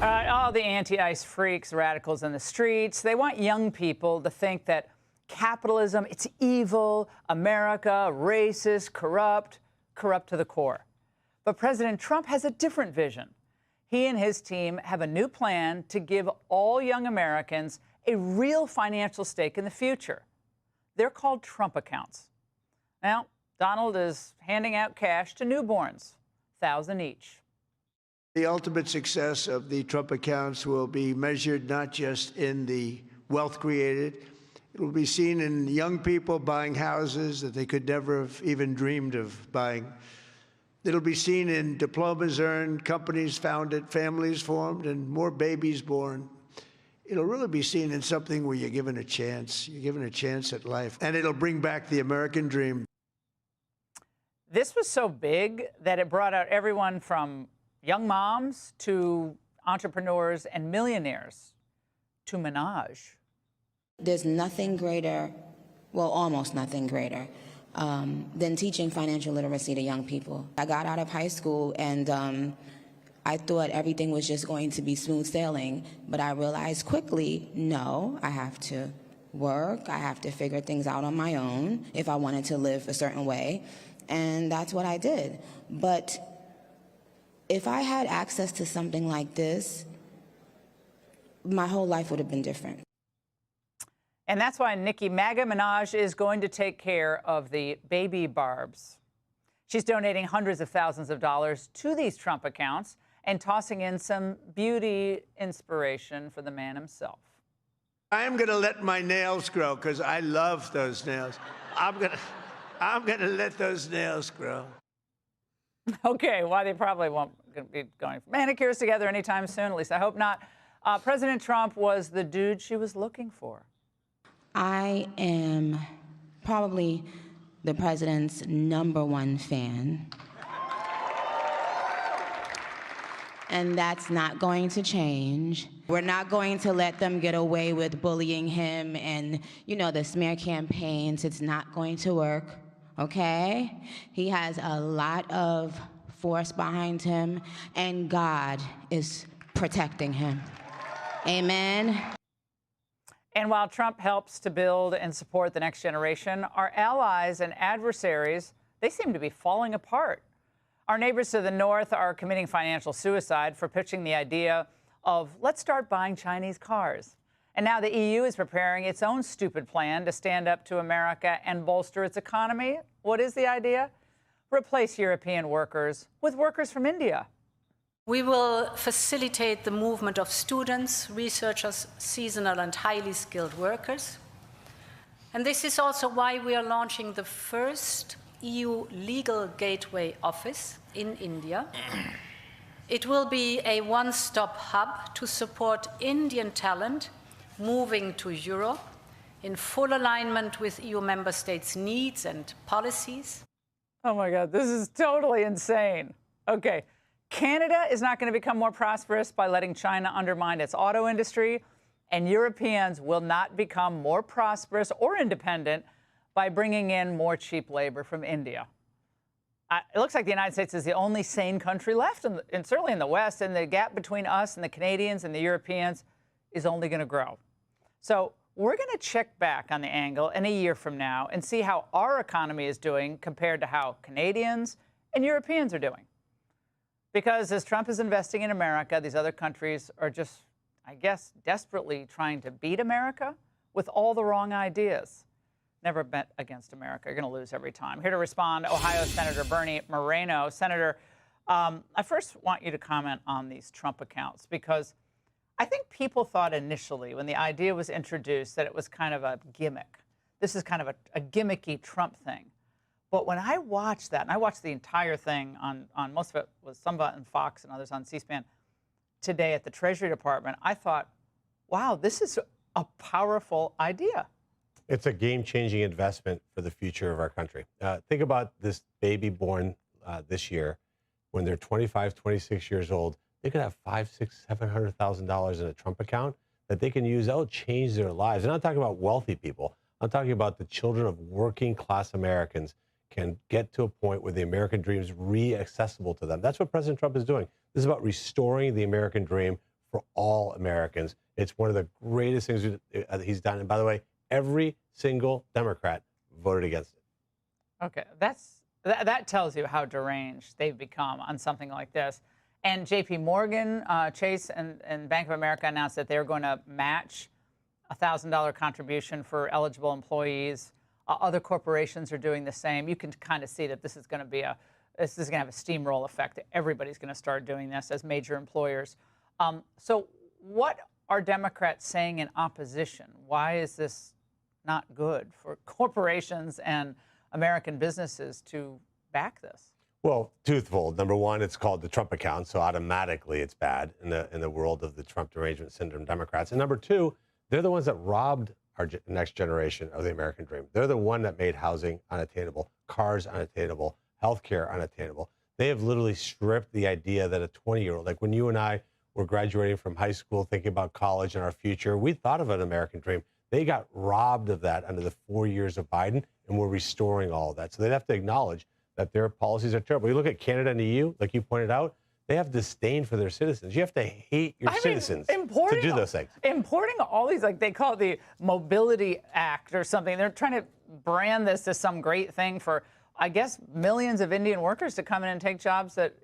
All the anti-ICE freaks, radicals in the streets, they want young people to think that capitalism, it's evil, America, racist, corrupt to the core. But President Trump has a different vision. He and his team have a new plan to give all young Americans a real financial stake in the future. They're called Trump accounts. Now, Donald is handing out cash to newborns, $1,000 each. The ultimate success of the Trump accounts will be measured not just in the wealth created. It will be seen in young people buying houses that they could never have even dreamed of buying. It'll be seen in diplomas earned, companies founded, families formed, and more babies born. It'll really be seen in something where you're given a chance. You're given a chance at life. And it'll bring back the American dream. This was so big that it brought out everyone from young moms to entrepreneurs and millionaires to Minaj. There's nothing greater, well, almost nothing greater, than teaching financial literacy to young people. I got out of high school and I thought everything was just going to be smooth sailing, but I realized quickly, no, I have to work, I have to figure things out on my own if I wanted to live a certain way, and that's what I did. But if I had access to something like this, my whole life would have been different. And that's why Nicki MAGA Minaj is going to take care of the baby barbs. She's donating hundreds of thousands of dollars to these Trump accounts and tossing in some beauty inspiration for the man himself. I'm going to let my nails grow because I love those nails. I'm going to let those nails grow. Okay, well, they probably won't be going for manicures together anytime soon, at least I hope not. President Trump was the dude she was looking for. I am probably the president's #1 fan. And that's not going to change. We're not going to let them get away with bullying him and, you know, the smear campaigns. It's not going to work, okay? He has a lot of force behind him, and God is protecting him. Amen. And while Trump helps to build and support the next generation, our allies and adversaries, they seem to be falling apart. Our neighbors to the north are committing financial suicide for pitching the idea of, let's start buying Chinese cars. And now the EU is preparing its own stupid plan to stand up to America and bolster its economy. What is the idea? Replace European workers with workers from India. We will facilitate the movement of students, researchers, seasonal and highly skilled workers. And this is also why we are launching the first EU legal gateway office in India. It will be a one-stop hub to support Indian talent moving to Europe in full alignment with EU member states' needs and policies. Oh my God, this is totally insane. Okay. Canada is not going to become more prosperous by letting China undermine its auto industry, and Europeans will not become more prosperous or independent by bringing in more cheap labor from India. It looks like the United States is the only sane country left, and certainly in the West, and the gap between us and the Canadians and the Europeans is only going to grow. So we're going to check back on the Angle in a year from now and see how our economy is doing compared to how Canadians and Europeans are doing. Because as Trump is investing in America, these other countries are just, I guess, desperately trying to beat America with all the wrong ideas. Never bet against America. You're going to lose every time. Here to respond, Ohio Senator Bernie Moreno. Senator, I first want you to comment on these Trump accounts, because I think people thought initially when the idea was introduced that it was kind of a gimmick. This is kind of a gimmicky Trump thing. But when I watched that, and I watched the entire thing on most of it was some of it on Fox and others on C-SPAN today at the Treasury Department, I thought, wow, this is a powerful idea. It's a game-changing investment for the future of our country. Think about this baby born this year. When they're 25, 26 years old, they could have $500,000, $600,000, $700,000 in a Trump account that they can use. That'll change their lives. And I'm not talking about wealthy people. I'm talking about the children of working-class Americans can get to a point where the American dream is re-accessible to them. That's what President Trump is doing. This is about restoring the American dream for all Americans. It's one of the greatest things he's done. And by the way, every single Democrat voted against it. Okay, that tells you how deranged they've become on something like this. And J.P. Morgan, Chase, and Bank of America announced that they're going to match a $1,000 contribution for eligible employees. Other corporations are doing the same. You can kind of see that this is going to have a steamroll effect. Everybody's going to start doing this as major employers. So what are Democrats saying in opposition? Why is this not good for corporations and American businesses to back this? Well, twofold. Number one, it's called the Trump account, so automatically it's bad in the world of the Trump derangement syndrome Democrats. And number two, they're the ones that robbed our next generation of the American dream. They're the one that made housing unattainable, cars unattainable, healthcare unattainable. They have literally stripped the idea that a 20-year-old, like when you and I were graduating from high school, thinking about college and our future, we thought of an American dream. They got robbed of that under the 4 years of Biden, and we're restoring all of that. So they'd have to acknowledge that their policies are terrible. You look at Canada and the EU, like you pointed out, they have disdain for their citizens. You have to hate your citizens to do those things. Importing all these, like they call it the Mobility Act or something. They're trying to brand this as some great thing for, I guess, millions of Indian workers to come in and take jobs that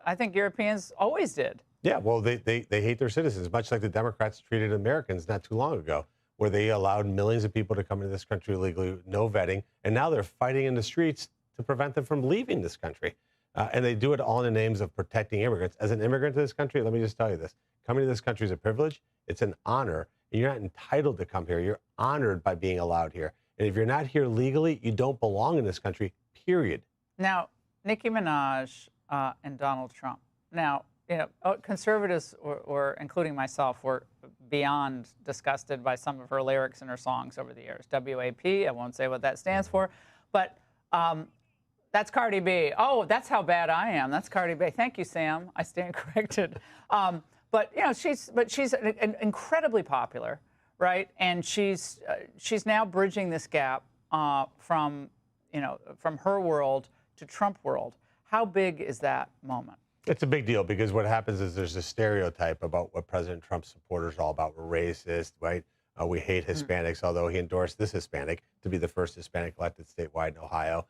I think Europeans always did. Yeah, well, they hate their citizens, much like the Democrats treated Americans not too long ago, where they allowed millions of people to come into this country illegally with no vetting, and now they're fighting in the streets to prevent them from leaving this country. And they do it all in the names of protecting immigrants. As an immigrant to this country, let me just tell you this. Coming to this country is a privilege. It's an honor. And you're not entitled to come here. You're honored by being allowed here. And if you're not here legally, you don't belong in this country, period. Now, Nicki Minaj and Donald Trump. Now, you know, conservatives, or including myself, were beyond disgusted by some of her lyrics in her songs over the years. WAP, I won't say what that stands for, but that's Cardi B. Oh, that's how bad I am. That's Cardi B. Thank you, Sam. I stand corrected. But you know, she's incredibly popular, right? And she's now bridging this gap from her world to Trump world. How big is that moment? It's a big deal because what happens is there's a stereotype about what President Trump's supporters are all about. We're racist, right? We hate Hispanics, although he endorsed this Hispanic to be the first Hispanic elected statewide in Ohio.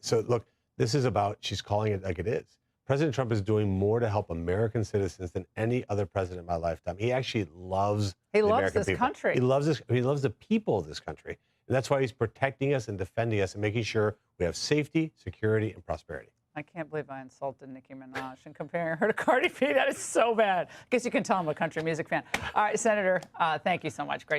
So look, this is about, she's calling it like it is. President Trump is doing more to help American citizens than any other president in my lifetime. He actually loves the American people. Country. He loves this. He loves the people of this country. And that's why he's protecting us and defending us and making sure we have safety, security, and prosperity. I can't believe I insulted Nicki Minaj and comparing her to Cardi B. That is so bad. I guess you can tell I'm a country music fan. All right, Senator, thank you so much. Great.